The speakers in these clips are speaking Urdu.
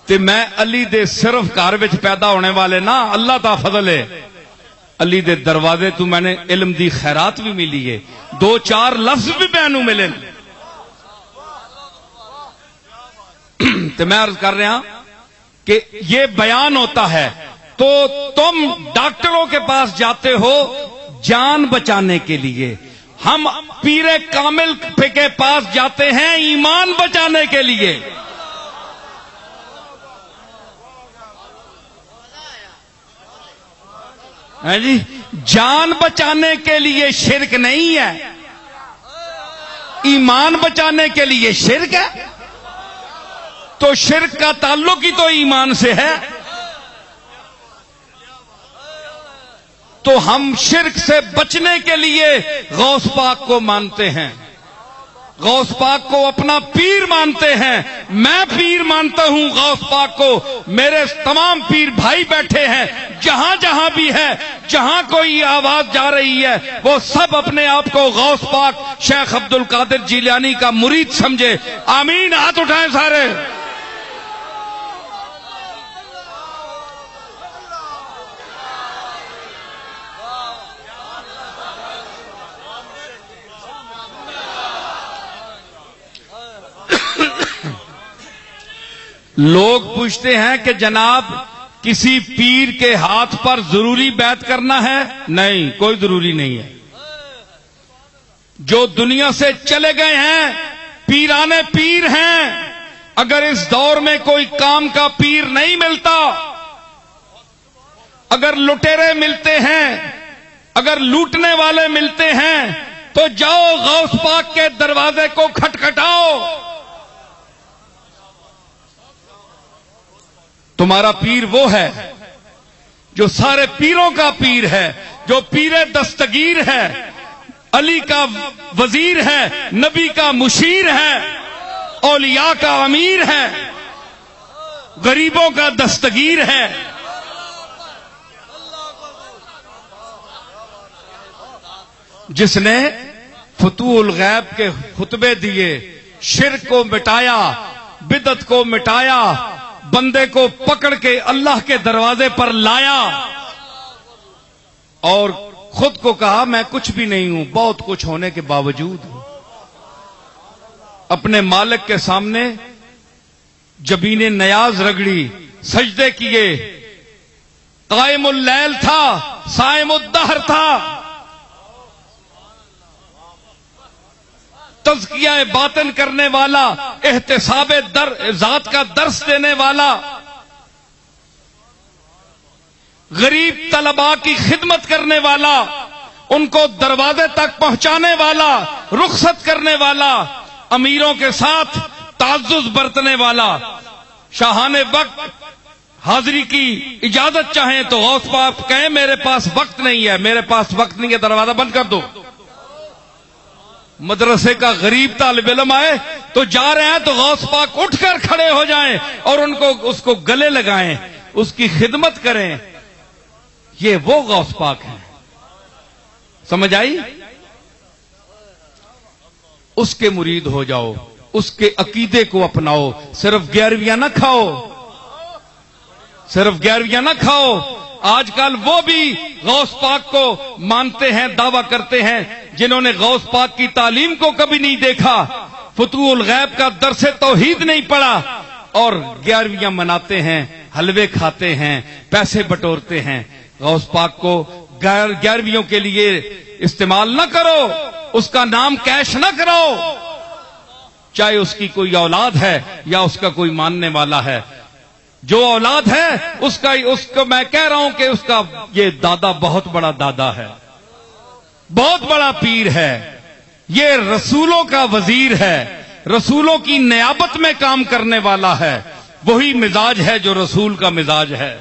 تے میں علی دے صرف گھر وچ پیدا ہونے والے نا، اللہ دا فضل ہے، علی دے دروازے تو میں نے علم دی خیرات بھی ملی ہے، 2-4 لفظ بھی مینوں ملے تو میں عرض کر رہا کہ یہ بیان ہوتا ہے تو تم ڈاکٹروں کے پاس جاتے ہو جان بچانے کے لیے، ہم پیر کامل کے پاس جاتے ہیں ایمان بچانے کے لیے۔ جی جان بچانے کے لیے شرک نہیں ہے، ایمان بچانے کے لیے شرک ہے، تو شرک کا تعلق ہی تو ایمان سے ہے۔ تو ہم شرک سے بچنے کے لیے غوث پاک کو مانتے ہیں، غوث پاک کو اپنا پیر مانتے ہیں۔ میں پیر مانتا ہوں غوث پاک کو، میرے تمام پیر بھائی بیٹھے ہیں، جہاں جہاں بھی ہے، جہاں کوئی آواز جا رہی ہے، وہ سب اپنے آپ کو غوث پاک شیخ عبد القادر جیلانی کا مرید سمجھے۔ آمین، ہاتھ اٹھائیں سارے۔ لوگ پوچھتے ہیں کہ جناب کسی پیر کے ہاتھ پر ضروری بیعت کرنا ہے؟ نہیں، کوئی ضروری نہیں ہے۔ جو دنیا سے چلے گئے ہیں پیرانے پیر ہیں، اگر اس دور میں کوئی کام کا پیر نہیں ملتا، اگر لٹیرے ملتے ہیں، اگر لوٹنے والے ملتے ہیں، تو جاؤ غوث پاک کے دروازے کو کھٹکھٹاؤ، تمہارا پیر وہ ہے جو سارے پیروں کا پیر ہے، جو پیر دستگیر ہے، علی کا وزیر ہے، نبی کا مشیر ہے، اولیاء کا امیر ہے، غریبوں کا دستگیر ہے۔ جس نے فتوح الغیب کے خطبے دیے، شرک کو مٹایا، بدعت کو مٹایا، بندے کو پکڑ کے اللہ کے دروازے پر لایا، اور خود کو کہا میں کچھ بھی نہیں ہوں، بہت کچھ ہونے کے باوجود ہوں۔ اپنے مالک کے سامنے جبین نیاز رگڑی، سجدے کیے، قائم اللیل تھا، صائم الدہر تھا، تزکیہ باطن کرنے والا، احتساب ذات کا درس دینے والا، غریب طلباء کی خدمت کرنے والا، ان کو دروازے تک پہنچانے والا، رخصت کرنے والا، امیروں کے ساتھ تعزز برتنے والا، شاہان وقت حاضری کی اجازت چاہیں تو غوث پاک کہیں میرے پاس وقت نہیں ہے، میرے پاس وقت نہیں ہے، دروازہ بند کر دو۔ مدرسے کا غریب طالب علم آئے تو جا رہے ہیں تو غوث پاک اٹھ کر کھڑے ہو جائیں اور اس کو گلے لگائیں، اس کی خدمت کریں۔ یہ وہ غوث پاک ہیں، سمجھ آئی؟ اس کے مرید ہو جاؤ، اس کے عقیدے کو اپناؤ، صرف 11ویاں نہ کھاؤ، صرف 11ویاں نہ کھاؤ۔ آج کل وہ بھی غوث پاک کو مانتے ہیں، دعویٰ کرتے ہیں، جنہوں نے غوث پاک کی تعلیم کو کبھی نہیں دیکھا، فتوح الغیب کا درس توحید نہیں پڑھا، اور 11ویاں مناتے ہیں، حلوے کھاتے ہیں، پیسے بٹورتے ہیں۔ غوث پاک کو 11ویوں کے لیے استعمال نہ کرو، اس کا نام کیش نہ کرو، چاہے اس کی کوئی اولاد ہے یا اس کا کوئی ماننے والا ہے۔ جو اولاد ہے اس کو میں کہہ رہا ہوں کہ اس کا یہ دادا بہت بڑا دادا ہے، بہت بڑا پیر ہے، یہ رسولوں کا وزیر ہے، رسولوں کی نیابت میں کام کرنے والا ہے، وہی مزاج ہے جو رسول کا مزاج ہے۔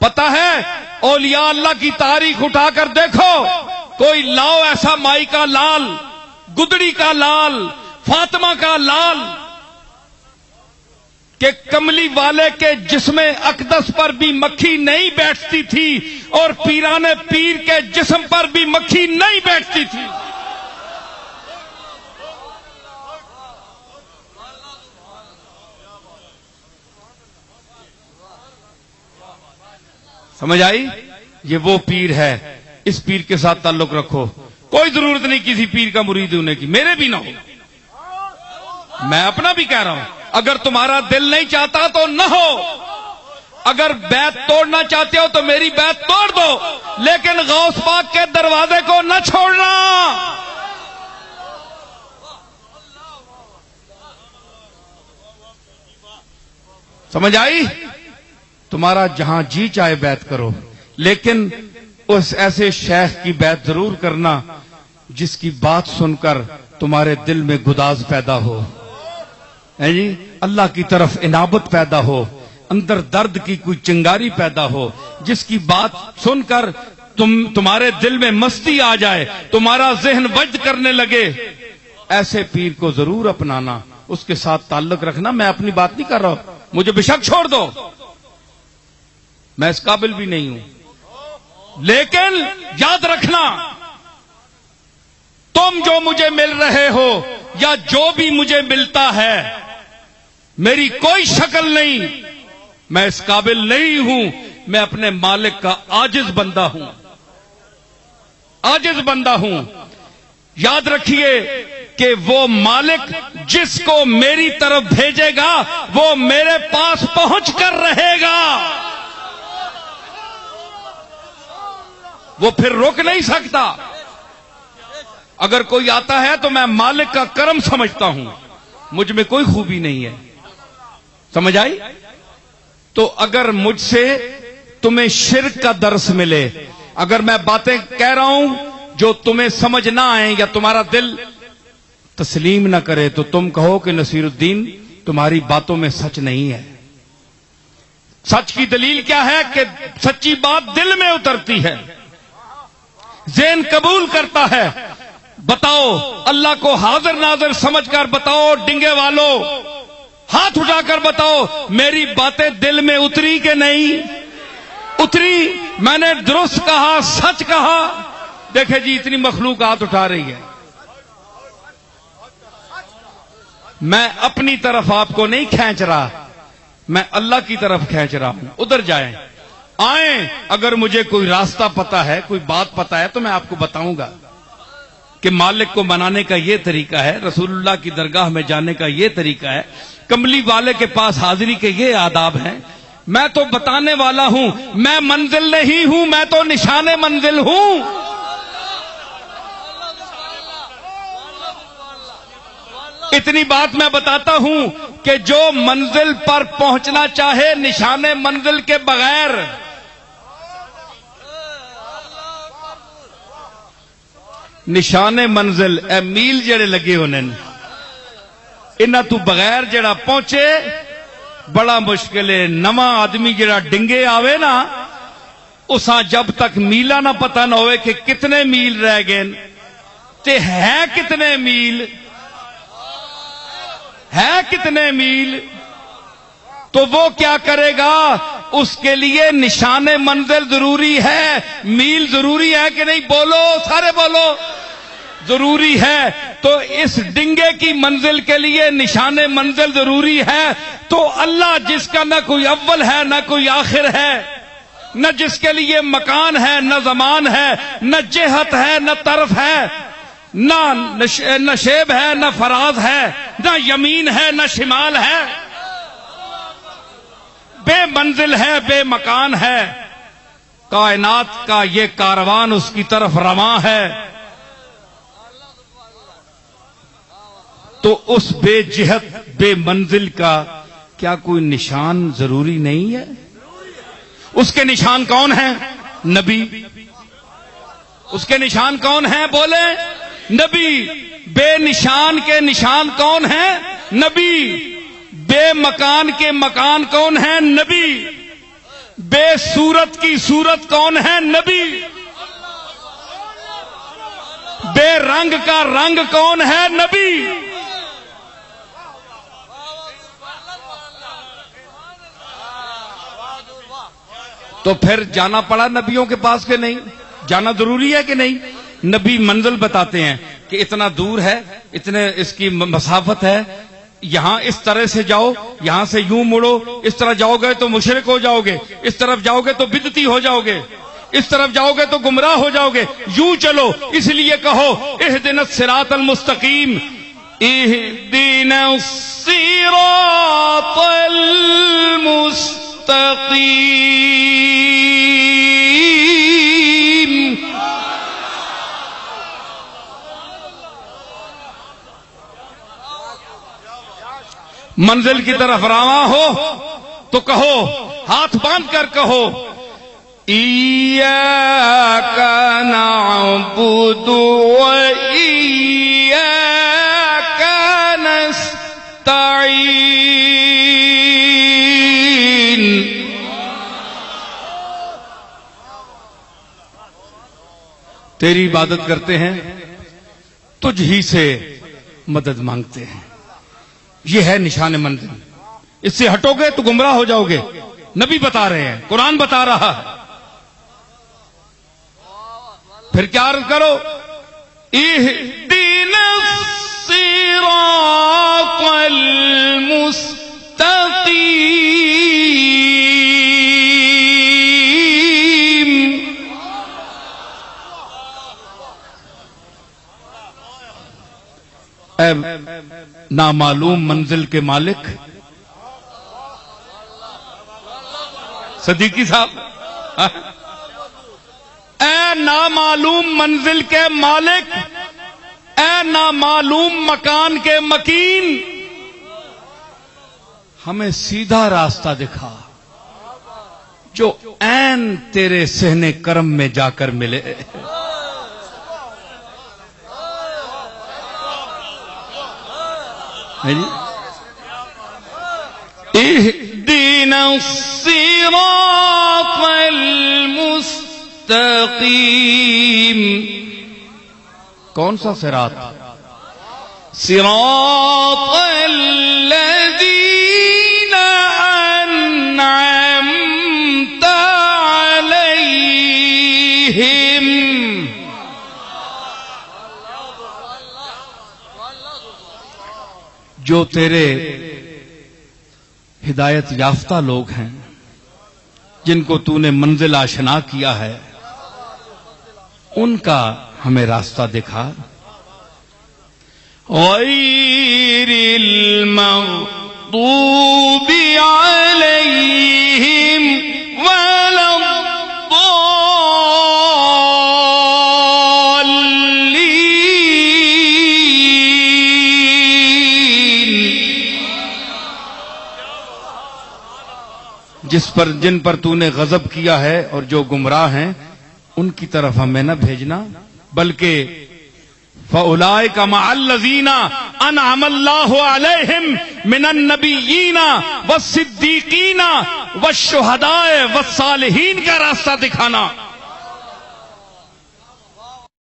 پتہ ہے اولیاء اللہ کی تاریخ اٹھا کر دیکھو، کوئی لاؤ ایسا مائی کا لال، گدڑی کا لال، فاطمہ کا لال، کہ کملی والے کے جسم اقدس پر بھی مکھی نہیں بیٹھتی تھی اور پیرانے پیر کے جسم پر بھی مکھی نہیں بیٹھتی تھی۔ سمجھ آئی؟ یہ وہ پیر ہے، اس پیر کے ساتھ تعلق رکھو. کوئی ضرورت نہیں کسی پیر کا مرید ہونے کی، میرے بھی نہ ہو. میں اپنا بھی کہہ رہا ہوں، اگر تمہارا دل نہیں چاہتا تو نہ ہو. اگر بیعت توڑنا چاہتے ہو تو میری بیعت توڑ دو، لیکن غوث پاک کے دروازے کو نہ چھوڑنا. سمجھ آئی؟ تمہارا جہاں جی چاہے بیعت کرو، لیکن اس ایسے شیخ کی بیعت ضرور کرنا جس کی بات سن کر تمہارے دل میں گداز پیدا ہو، جی اللہ کی طرف انابت پیدا ہو، اندر درد کی کوئی چنگاری پیدا ہو، جس کی بات سن کر تمہارے دل میں مستی آ جائے، تمہارا ذہن وجد کرنے لگے. ایسے پیر کو ضرور اپنانا، اس کے ساتھ تعلق رکھنا. میں اپنی بات نہیں کر رہا ہوں، مجھے بے شک چھوڑ دو، میں اس قابل بھی نہیں ہوں. لیکن یاد رکھنا، تم جو مجھے مل رہے ہو یا جو بھی مجھے ملتا ہے، میری کوئی شکل نہیں، میں اس قابل نہیں ہوں. میں اپنے مالک کا عاجز بندہ ہوں، عاجز بندہ ہوں. یاد رکھیے کہ وہ مالک جس کو میری طرف بھیجے گا وہ میرے پاس پہنچ کر رہے گا، وہ پھر رک نہیں سکتا. اگر کوئی آتا ہے تو میں مالک کا کرم سمجھتا ہوں، مجھ میں کوئی خوبی نہیں ہے. سمجھ آئی؟ تو اگر مجھ سے تمہیں شرک کا درس ملے، اگر میں باتیں کہہ رہا ہوں جو تمہیں سمجھ نہ آئیں یا تمہارا دل تسلیم نہ کرے، تو تم کہو کہ نصیر الدین تمہاری باتوں میں سچ نہیں ہے. سچ کی دلیل کیا ہے؟ کہ سچی بات دل میں اترتی ہے، ذہن قبول کرتا ہے. بتاؤ، اللہ کو حاضر ناظر سمجھ کر بتاؤ، ڈنگے والو ہاتھ اٹھا کر بتاؤ، میری باتیں دل میں اتری کہ نہیں اتری؟ میں نے درست کہا، سچ کہا؟ دیکھیں جی اتنی مخلوق ہاتھ اٹھا رہی ہے. میں اپنی طرف آپ کو نہیں کھینچ رہا، میں اللہ کی طرف کھینچ رہا ہوں. ادھر جائیں، آئیں. اگر مجھے کوئی راستہ پتا ہے، کوئی بات پتا ہے تو میں آپ کو بتاؤں گا کہ مالک کو منانے کا یہ طریقہ ہے، رسول اللہ کی درگاہ میں جانے کا یہ طریقہ ہے، کملی والے کے پاس حاضری کے یہ آداب ہیں. میں تو بتانے والا ہوں، میں منزل نہیں ہوں، میں تو نشان منزل ہوں. اتنی بات میں بتاتا ہوں کہ جو منزل پر پہنچنا چاہے نشان منزل کے بغیر، نشان منزل اے میل جڑے لگے ہونے انہاں تو بغیر جڑا پہنچے بڑا مشکل ہے. نواں آدمی جڑا ڈنگے آوے نا، اساں جب تک میلہ نہ پتہ نہ ہوئے کہ کتنے میل رہ گئے تے ہے کتنے میل، ہے کتنے میل، تو وہ کیا کرے گا؟ اس کے لیے نشان منزل ضروری ہے. میل ضروری ہے کہ نہیں؟ بولو سارے بولو. ضروری ہے. تو اس ڈنگے کی منزل کے لیے نشان منزل ضروری ہے. تو اللہ جس کا نہ کوئی اول ہے نہ کوئی آخر ہے، نہ جس کے لیے مکان ہے نہ زمان ہے، نہ جہت ہے نہ طرف ہے، نہ شیب ہے نہ فراز ہے، نہ یمین ہے نہ شمال ہے، بے منزل ہے بے مکان ہے. کائنات کا یہ کاروان اس کی طرف رواں ہے. تو اس بے جہت بے منزل کا کیا کوئی نشان ضروری نہیں ہے؟ اس کے نشان کون ہیں؟ نبی. اس کے نشان کون ہیں؟ بولے نبی. بے نشان کے نشان کون ہیں؟ نبی. بے مکان کے مکان کون ہیں؟ نبی. بے صورت کی صورت کون ہے؟ نبی. بے رنگ کا رنگ کون ہے؟ نبی. تو پھر جانا پڑا نبیوں کے پاس کہ نہیں؟ جانا ضروری ہے کہ نہیں؟ نبی منزل بتاتے ہیں کہ اتنا دور ہے، اتنے اس کی مسافت ہے، یہاں اس طرح سے جاؤ، یہاں سے یوں مڑو، اس طرح جاؤ گے تو مشرک ہو جاؤ گے، اس طرف جاؤ گے تو بدعتی ہو جاؤ گے، اس طرف جاؤ گے تو گمراہ ہو جاؤ گے، یوں چلو۔ اس لیے کہو اہدنا الصراط المستقیم، اہدنا الصراط المستقیم۔ منزل کی طرف رواں ہو تو کہو، ہاتھ باندھ کر کہو، ایاک نعبد و ایاک نستعین۔ تیری عبادت کرتے ہیں، تجھ ہی سے مدد مانگتے ہیں۔ یہ ہے نشان منزل، اس سے ہٹو گے تو گمراہ ہو جاؤ گے۔ نبی بتا رہے ہیں، قرآن بتا رہا ہے۔ پھر کیا عرض کرو، اہدنا الصراط المستقیم۔ اے نامعلوم منزل کے مالک، صدیقی صاحب، اے نامعلوم منزل کے مالک، اے نامعلوم مکان کے مکین، ہمیں سیدھا راستہ دکھا جو عین تیرے صحن کرم میں جا کر ملے۔ اہدنا الصراط المستقیم۔ کون سا صراط؟ صراط الذین انعمت علیہم۔ جو تیرے ہدایت یافتہ لوگ ہیں، جن کو تو نے منزل آشنا کیا ہے، ان کا ہمیں راستہ دکھا۔ غیر المغضوب علیہم ولا جن پر تو نے غضب کیا ہے اور جو گمراہ ہیں، ان کی طرف ہمیں نہ بھیجنا، بلکہ فَأُولَئِكَ مَعَ الَّذِينَ أَنْعَمَ اللَّهُ عَلَيْهِمْ مِنَ النَّبِيِّينَ وَالصِّدِّيقِينَ وَالشُّهَدَاءِ وَالصَّالِحِينَ کا راستہ دکھانا۔